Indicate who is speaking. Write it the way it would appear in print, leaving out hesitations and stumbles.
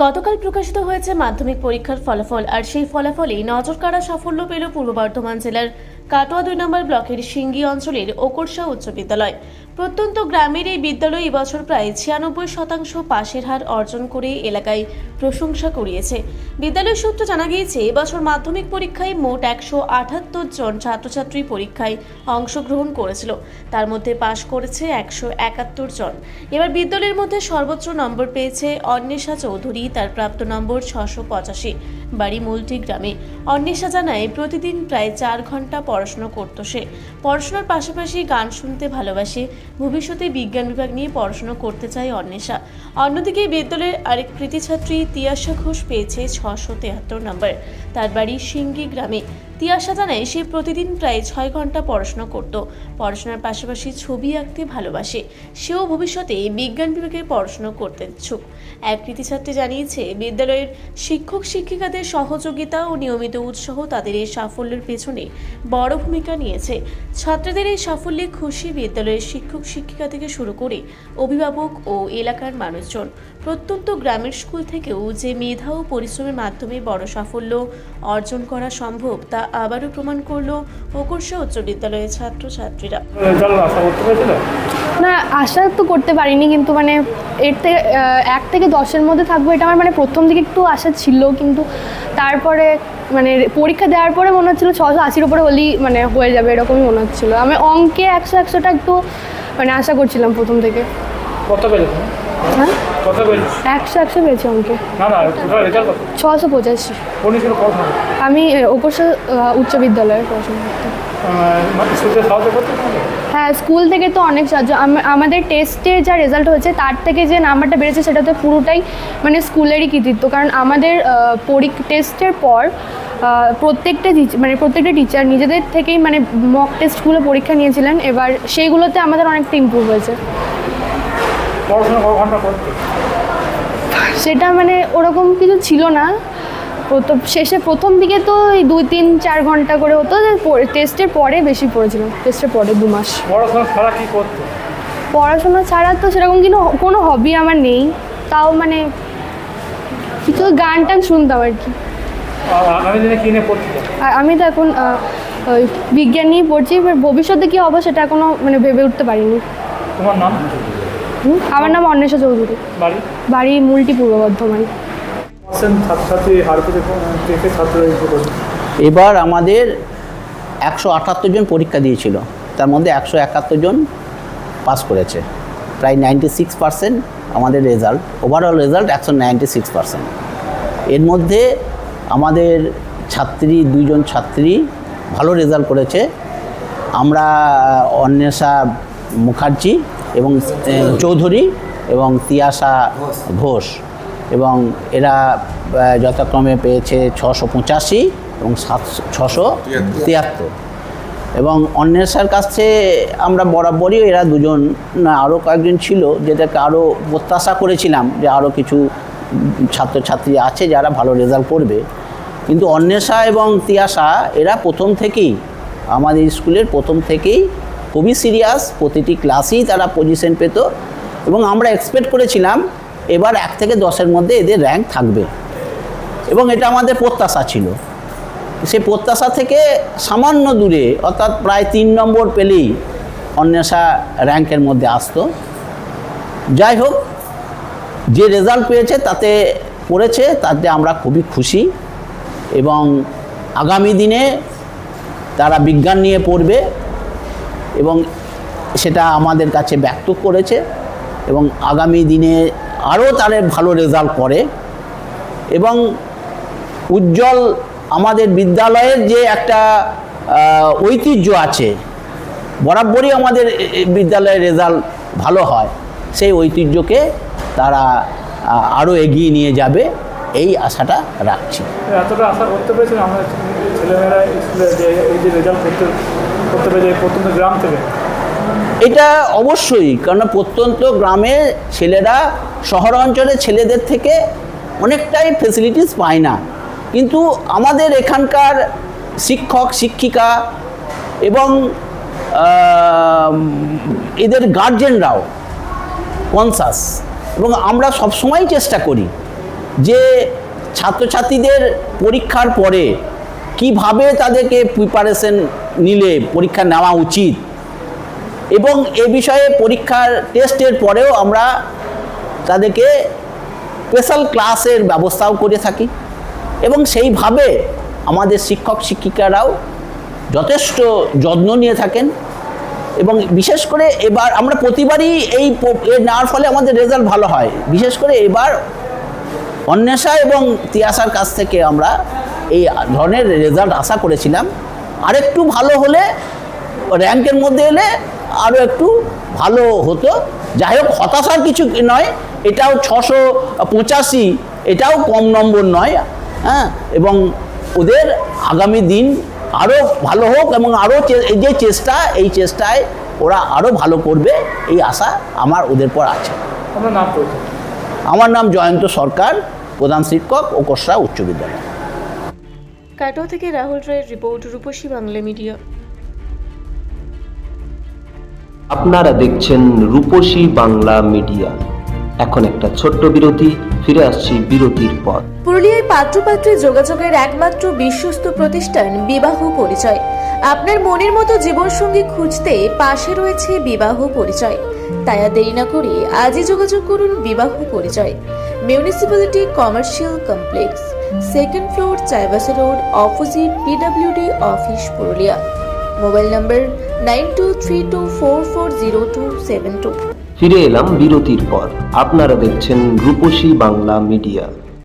Speaker 1: গতকাল প্রকাশিত হয়েছে মাধ্যমিক পরীক্ষার ফলাফল, আর সেই ফলাফলেই নজরকাড়া সাফল্য পেল পূর্ব বর্ধমান জেলার কাটোয়া 2 নম্বর ব্লকের সিঙ্গি অঞ্চলের ওকরসা উচ্চ বিদ্যালয়। প্রত্যন্ত গ্রামের এই বিদ্যালয় এবছর প্রায় 96% পাশের হার অর্জন করে এলাকায় প্রশংসা কুড়িয়েছে। বিদ্যালয় সূত্রে জানা গিয়েছে, এবছর মাধ্যমিক পরীক্ষায় মোট 178 জন ছাত্রছাত্রী পরীক্ষায় অংশগ্রহণ করেছিল, তার মধ্যে পাশ করেছে 171 জন। এবার বিদ্যালয়ের মধ্যে সর্বোচ্চ নম্বর পেয়েছে অন্বেষা চৌধুরী, তার প্রাপ্ত নম্বর 685, বাড়ি মুলটি গ্রামে। অন্বেষা জানায়, প্রতিদিন প্রায় 4 ঘন্টা পড়াশোনা করত সে। পড়াশোনার পাশাপাশি গান শুনতে ভালোবাসে। ভবিষ্যতে বিজ্ঞান বিভাগ নিয়ে পড়াশোনা করতে চায় অন্বেষা। অন্যদিকে বিদ্যালয়ের আরেক কৃতী ছাত্রী তিয়াশা ঘোষ পেয়েছে 673 নম্বর, তার বাড়ি সিঙ্গি গ্রামে। তিয়াশা জানায়, সে প্রতিদিন প্রায় 6 ঘন্টা পড়াশোনা করত। পড়াশোনার পাশাপাশি ছবি আঁকতে ভালোবাসে। সেও ভবিষ্যতে বিজ্ঞান বিভাগে পড়াশোনা করতে ইচ্ছুক। এক কৃতী ছাত্রী জানিয়েছে, বিদ্যালয়ের শিক্ষক শিক্ষিকাদের সহযোগিতা ও নিয়মিত উৎসাহ তাদের এই সাফল্যের পেছনে বড় ভূমিকা নিয়েছে। ছাত্রদের এই সাফল্যে খুশি বিদ্যালয়ের শিক্ষক শিক্ষিকা থেকে শুরু করে অভিভাবক ও এলাকার মানুষজন। প্রত্যন্ত গ্রামের স্কুল থেকেও যে মেধা ও পরিশ্রমের মাধ্যমে বড় সাফল্য অর্জন করা সম্ভব, তা আবারও প্রমাণ করলো ওকরসা উচ্চ বিদ্যালয়ের ছাত্রছাত্রীরা।
Speaker 2: না, আশা তো করতে পারিনি, কিন্তু মানে এর থেকে 1 থেকে 10-এর মধ্যে থাকবো, এটা আমার মানে প্রথম দিকে একটু আশা ছিল, কিন্তু তারপরে মানে পরীক্ষা দেওয়ার পরে মনে হচ্ছিলো 680-র উপরে হলেই মানে হয়ে যাবে, এরকমই মনে হচ্ছিলো। আমি অঙ্কে 100-100টা একটু মানে আশা করছিলাম প্রথম থেকে।
Speaker 3: কত পেয়েছো?
Speaker 2: হ্যাঁ,
Speaker 3: কত পেয়েছো?
Speaker 2: 100 পেয়েছি অঙ্কে।
Speaker 3: না না, টোটাল রেজাল্ট কত?
Speaker 2: 685।
Speaker 3: কোন স্কুলে পড়াশোনা?
Speaker 2: আমি ওকরসা উচ্চ বিদ্যালয়ে পড়াশোনা করতাম।
Speaker 3: স্কুলে সাহায্য করতে?
Speaker 2: হ্যাঁ, স্কুল থেকে তো অনেক সাহায্য। আমাদের টেস্টের যা রেজাল্ট হয়েছে তার থেকে যে নাম্বারটা বেড়েছে সেটা তো পুরোটাই মানে স্কুলেরই কৃতিত্ব। কারণ আমাদের টেস্টের পর প্রত্যেকটা টিচার নিজেদের থেকেই মানে মক টেস্টগুলো পরীক্ষা নিয়েছিলেন। এবার সেইগুলোতে আমাদের অনেকটা ইমপ্রুভ হয়েছে।
Speaker 3: পড়াশোনা কত ঘন্টা করতে?
Speaker 2: সেটা মানে ওরকম কিছু ছিল না। শেষে প্রথম দিকে তো এই 2-3-4 ঘন্টা করে হতো, টেস্টের পরে বেশি পড়েছিলাম। টেস্টের পরে 2 মাস।
Speaker 3: পড়াশোনা ছাড়া কি করতে?
Speaker 2: পড়াশোনা ছাড়া তো সেরকম কোনো হবি আমার নেই, তাও মানে কিছু গান টান শুনতাম আর কি।
Speaker 3: আগামী দিনে কি নিয়ে পড়তে?
Speaker 2: আর আমি তো এখন ওই বিজ্ঞান নিয়ে পড়ছি। এবার ভবিষ্যতে কী হবে সেটা এখনও মানে ভেবে উঠতে পারিনি।
Speaker 3: তোমার নাম?
Speaker 2: আমার নাম অন্বেষা চৌধুরী, বাড়ি মুলটি, পূর্ব বর্ধমান।
Speaker 4: এবার আমাদের 178 জন পরীক্ষা দিয়েছিল, তার মধ্যে 171 জন পাস করেছে। প্রায় 96% আমাদের রেজাল্ট, ওভারঅল রেজাল্ট 196%। এর মধ্যে আমাদের 2 জন ছাত্রী ভালো রেজাল্ট করেছে। আমরা অন্বেষা মুখার্জি এবং চৌধুরী এবং তিয়াশা ঘোষ, এবং এরা যথাক্রমে পেয়েছে 685 এবং 673। এবং অন্বেষার কাছে আমরা বরাবরই এরা দুজন, আরও কয়েকজন ছিল যেটাকে আরও প্রত্যাশা করেছিলাম যে আরও কিছু ছাত্রছাত্রী আছে যারা ভালো রেজাল্ট করবে, কিন্তু অন্বেষা এবং তিয়াশা এরা প্রথম থেকেই আমাদের স্কুলের প্রথম থেকেই খুবই সিরিয়াস। প্রতিটি ক্লাসেই তারা পজিশন পেত এবং আমরা এক্সপেক্ট করেছিলাম এবার 1 থেকে 10-এর মধ্যে এদের র্যাঙ্ক থাকবে, এবং এটা আমাদের প্রত্যাশা ছিল। সে প্রত্যাশা থেকে সামান্য দূরে, অর্থাৎ প্রায় 3 নম্বর পেলেই অন্বেষা র্যাঙ্কের মধ্যে আসতো। যাই হোক, যে রেজাল্ট পেয়েছে তাতে আমরা খুবই খুশি, এবং আগামী দিনে তারা বিজ্ঞান নিয়ে পড়বে এবং সেটা আমাদের কাছে ব্যক্ত করেছে, এবং আগামী দিনে আরও তারা ভালো রেজাল্ট করে। এবং উজ্জ্বল আমাদের বিদ্যালয়ের যে একটা ঐতিহ্য আছে, বরাবরই আমাদের বিদ্যালয়ের রেজাল্ট ভালো হয়, সেই ঐতিহ্যকে তারা আরও এগিয়ে নিয়ে যাবে, এই আশাটা রাখছি।
Speaker 3: এতটা আশা করতে পেরেছেন আমাদের ছেলেমেয়েরা স্কুলে যে এই যে রেজাল্ট করতে পেরেছে প্রত্যন্ত গ্রাম থেকে?
Speaker 4: এটা অবশ্যই, কারণ প্রত্যন্ত গ্রামে ছেলেরা শহর অঞ্চলের ছেলেদের থেকে অনেকটাই ফেসিলিটিস পায় না, কিন্তু আমাদের এখানকার শিক্ষক শিক্ষিকা এবং এদের গার্জেনরাও কনসাস, এবং আমরা সবসময় চেষ্টা করি যে ছাত্রছাত্রীদের পরীক্ষার পরে কিভাবে তাদেরকে প্রিপারেশন নিলে পরীক্ষা নেওয়া উচিত, এবং এ বিষয়ে পরীক্ষার টেস্টের পরেও আমরা তাদেরকে স্পেশাল ক্লাসের ব্যবস্থাও করে থাকি, এবং সেইভাবে আমাদের শিক্ষক শিক্ষিকারাও যথেষ্ট যত্ন নিয়ে থাকেন। এবং বিশেষ করে এবার আমরা প্রতিবারই নেওয়ার ফলে আমাদের রেজাল্ট ভালো হয়। বিশেষ করে এবার অন্বেষা এবং তিয়াসার কাছ থেকে আমরা এই ধরনের রেজাল্ট আশা করেছিলাম। আরেকটু ভালো হলে, র্যাঙ্কের মধ্যে এলে আরও একটু ভালো হতো। যাই হোক, হতাশার কিছু নয়, এটাও 685, এটাও কম নম্বর নয়। হ্যাঁ, এবং ওদের আগামী দিন আরও ভালো হোক, এবং আরও এই যে চেষ্টা, এই চেষ্টায় ওরা আরও ভালো করবে, এই আশা আমার ওদের পর আছে।
Speaker 3: আপনার নাম পরিচয়?
Speaker 4: আমার নাম জয়ন্ত সরকার, প্রধান শিক্ষক ওকরসা উচ্চ বিদ্যালয়।
Speaker 1: কাটোয়া থেকে রাহুল রায়ের রিপোর্ট, রূপসী বাংলা মিডিয়া।
Speaker 5: আপনারা দেখছেন রূপসী বাংলা মিডিয়া। এখন একটা ছোট্ট বিরতি, ফিরে আসছি বিরতির পর।
Speaker 1: পুরুলিয়ায় পাত্রপাত্রী যোগাযোগের একমাত্র বিশ্বস্ত প্রতিষ্ঠান বিবাহ পরিচয়। আপনার মনের মতো জীবনসঙ্গী খুঁজতে পাশে রয়েছে বিবাহ পরিচয়। তাই আর দেরি না করে আজই যোগাযোগ করুন বিবাহ পরিচয়। Municipality commercial complex, 2nd floor, Chaibasa road, opposite PWD office, Purulia. Mobile নম্বর 9232440272।
Speaker 5: ফিরে এলাম বিরতির পর। আপনারা দেখছেন রূপসী বাংলা মিডিয়া।